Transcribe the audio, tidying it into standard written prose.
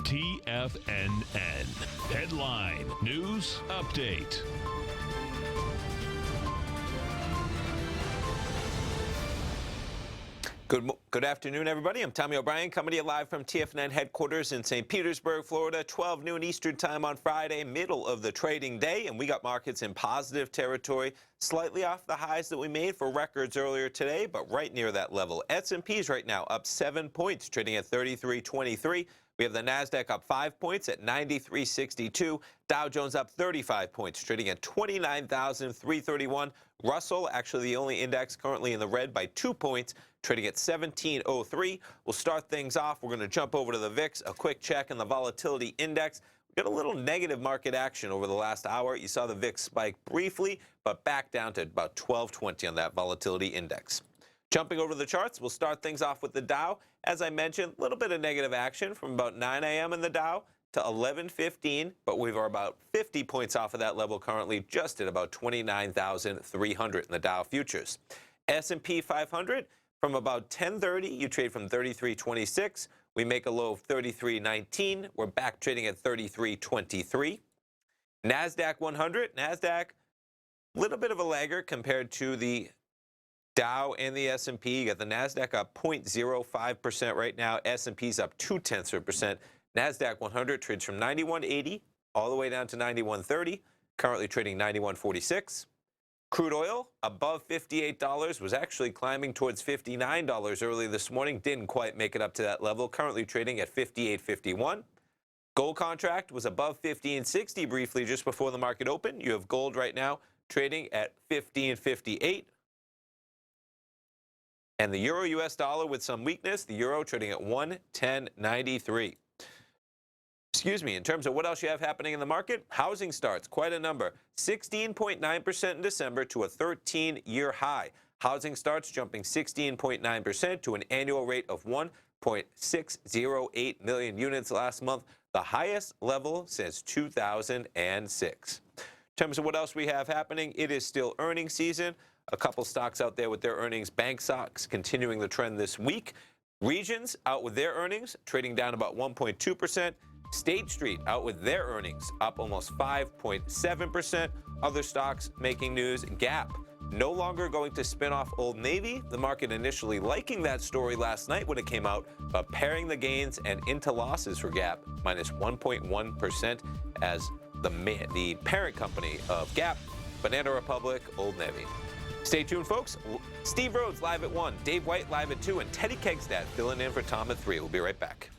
TFNN. Headline News Update. Good afternoon, everybody. I'm Tommy O'Brien, coming to you live from TFNN headquarters in St. Petersburg, Florida. 12 noon Eastern time on Friday, middle of the trading day, and we got markets in positive territory, slightly off the highs that we made for records earlier today, but right near that level. S&P's right now up 7 points, trading at 33.23. We have the NASDAQ up 5 points at 93.62. Dow Jones up 35 points, trading at 29,331. Russell, actually the only index currently in the red by 2 points, trading at 1703. We'll start things off. We're going to jump over to the VIX, a quick check on the volatility index. We got a little negative market action over the last hour. You saw the VIX spike briefly, but back down to about 1220 on that volatility index. Jumping over to the charts, we'll start things off with the Dow. As I mentioned, a little bit of negative action from about 9 a.m. in the Dow to 11:15, but we are about 50 points off of that level currently, just at about 29,300 in the Dow futures. S&P 500, from about 10:30, you trade from 33.26. We make a low of 33.19. We're back trading at 33.23. NASDAQ 100, NASDAQ, a little bit of a lagger compared to the Dow and the S&P. You got the NASDAQ up 0.05% right now. S&P's up 0.2%. NASDAQ 100 trades from 91.80 all the way down to 91.30, currently trading 91.46. Crude oil above $58, was actually climbing towards $59 early this morning. Didn't quite make it up to that level, currently trading at 58.51. Gold contract was above 15.60 briefly just before the market opened. You have gold right now trading at 15.58. And the euro US dollar with some weakness, the euro trading at 110.93. Excuse me, in terms of what else you have happening in the market, housing starts, quite a number. 16.9% in December to a 13-year high. Housing starts jumping 16.9% to an annual rate of 1.608 million units last month, the highest level since 2006. In terms of what else we have happening, it is still earnings season. A couple stocks out there with their earnings. Bank stocks continuing the trend this week. Regions out with their earnings, trading down about 1.2%. State Street out with their earnings, up almost 5.7%. Other stocks making news. Gap no longer going to spin off Old Navy. The market initially liking that story last night when it came out, but pairing the gains and into losses for Gap, minus 1.1% as the parent company of Gap, Banana Republic, Old Navy. Stay tuned, folks. Steve Rhodes live at 1, Dave White live at 2, and Teddy Kegstad filling in for Tom at 3. We'll be right back.